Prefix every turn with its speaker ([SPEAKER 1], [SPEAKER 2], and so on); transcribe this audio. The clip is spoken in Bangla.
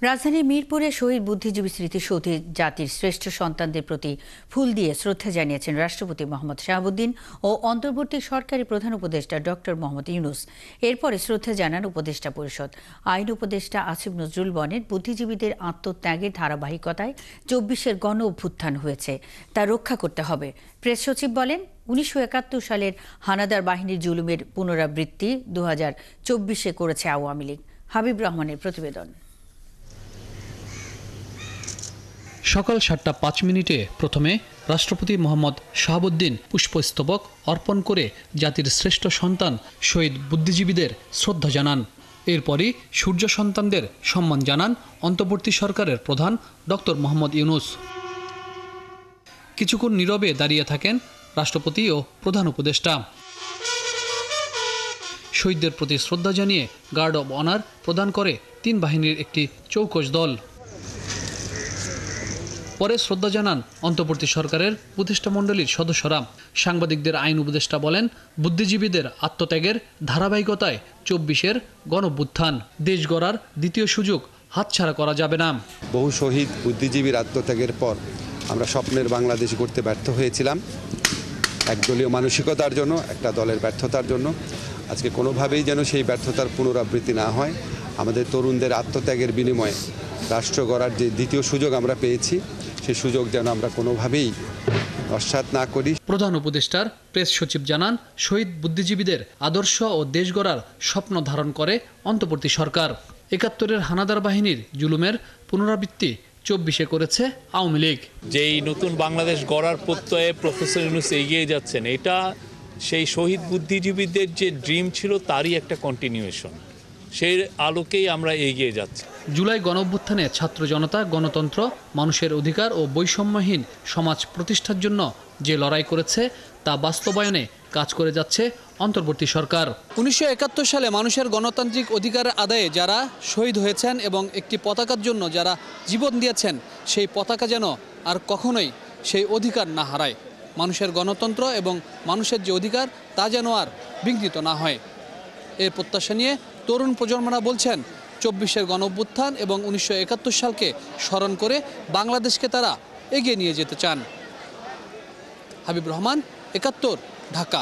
[SPEAKER 1] রাজধানীর মিরপুরে শহীদ বুদ্ধিজীবী স্মৃতিসৌধে জাতির শ্রেষ্ঠ সন্তানদের প্রতি ফুল দিয়ে শ্রদ্ধা জানিয়েছেন রাষ্ট্রপতি মোহাম্মদ শাহাবুদ্দিন ও অন্তর্বর্তী সরকারি প্রধান উপদেষ্টা ডক্টর মোহাম্মদ ইউনূস। এরপরে শ্রদ্ধা জানান উপদেষ্টা পরিষদ। আইন উপদেষ্টা আসিফ নজরুল বলেন, বুদ্ধিজীবীদের আত্মত্যাগের ধারাবাহিকতায় ২৪-এর গণ অভ্যুত্থান হয়েছে, তা রক্ষা করতে হবে। প্রেস সচিব বলেন, ১৯৭১ সালের হানাদার বাহিনীর জুলুমের পুনরাবৃত্তি ২০২৪-এ করেছে আওয়ামী লীগ। হাবিব রহমানের প্রতিবেদন।
[SPEAKER 2] সকাল ৭টা ৫ মিনিটে প্রথমে রাষ্ট্রপতি মোহাম্মদ শাহাবুদ্দিন পুষ্পস্তবক অর্পণ করে জাতির শ্রেষ্ঠ সন্তান শহীদ বুদ্ধিজীবীদের শ্রদ্ধা জানান। এরপরই সূর্য সন্তানদের সম্মান জানান অন্তর্বর্তী সরকারের প্রধান ডক্টর মোহাম্মদ ইউনূস। কিছুক্ষণ নীরবে দাঁড়িয়ে থাকেন রাষ্ট্রপতি ও প্রধান উপদেষ্টা। শহীদদের প্রতি শ্রদ্ধা জানিয়ে গার্ড অব অনার প্রদান করে ৩ বাহিনীর একটি চৌকস দল। পরে শ্রদ্ধা জানান অন্তর্বর্তী সরকারের উপদেষ্টামণ্ডলীর সদস্যরা। সাংবাদিকদের আইন উপদেষ্টা বলেন, বুদ্ধিজীবীদের আত্মত্যাগের ধারাবাহিকতায় ২৪-এর গণঅভ্যুত্থান, দেশ গড়ার দ্বিতীয় সুযোগ হাতছাড়া করা যাবে না।
[SPEAKER 3] বহু শহীদ বুদ্ধিজীবীর আত্মত্যাগের পর আমরা স্বপ্নের বাংলাদেশ গড়তে ব্যর্থ হয়েছিলাম, একদলীয় মানসিকতার জন্য, একটা দলের ব্যর্থতার জন্য। আজকে কোনোভাবেই যেন সেই ব্যর্থতার পুনরাবৃত্তি না হয়। আমাদের তরুণদের আত্মত্যাগের বিনিময়ে রাষ্ট্র গড়ার যে দ্বিতীয় সুযোগ আমরা পেয়েছি, সেই সুযোগ যেন আমরা কোনোভাবেই নস্যাৎ না করি।
[SPEAKER 2] প্রধান উপদেষ্টার প্রেস সচিব জানান, শহীদ বুদ্ধিজীবীদের আদর্শ ও দেশ গড়ার স্বপ্ন ধারণ করে অন্তর্বর্তী সরকার। ৭১-এর হানাদার বাহিনীর জুলুমের পুনরাবৃত্তি ২৪-এ করেছে আওয়ামী লীগ।
[SPEAKER 4] যেই নতুন বাংলাদেশ গড়ার প্রত্যয়ে প্রফেসর ইউনূস এগিয়ে যাচ্ছেন, এটা সেই শহীদ বুদ্ধিজীবীদের যে ড্রিম ছিল তারই একটা কন্টিনিউয়েশন। সেই আলোকেই আমরা এগিয়ে যাচ্ছি।
[SPEAKER 2] জুলাই গণঅভ্যুত্থানে ছাত্র জনতা গণতন্ত্র, মানুষের অধিকার ও বৈষম্যহীন সমাজ প্রতিষ্ঠার জন্য যে লড়াই করেছে, তা বাস্তবায়নে কাজ করে যাচ্ছে অন্তর্বর্তী সরকার। ১৯৭১ সালে মানুষের গণতান্ত্রিক অধিকার আদায়ে যারা শহীদ হয়েছেন এবং একটি পতাকার জন্য যারা জীবন দিয়েছেন, সেই পতাকা যেন আর কখনোই সেই অধিকার না হারায়। মানুষের গণতন্ত্র এবং মানুষের যে অধিকার, তা যেন আর বিঘ্নিত না হয়। এর প্রত্যাশা নিয়ে তরুণ প্রজন্মরা বলছেন, ২৪-এর গণঅভ্যুত্থান এবং ১৯৭১ সালকে স্মরণ করে বাংলাদেশকে তারা এগিয়ে নিয়ে যেতে চান। হাবিব রহমান, ৭১, ঢাকা।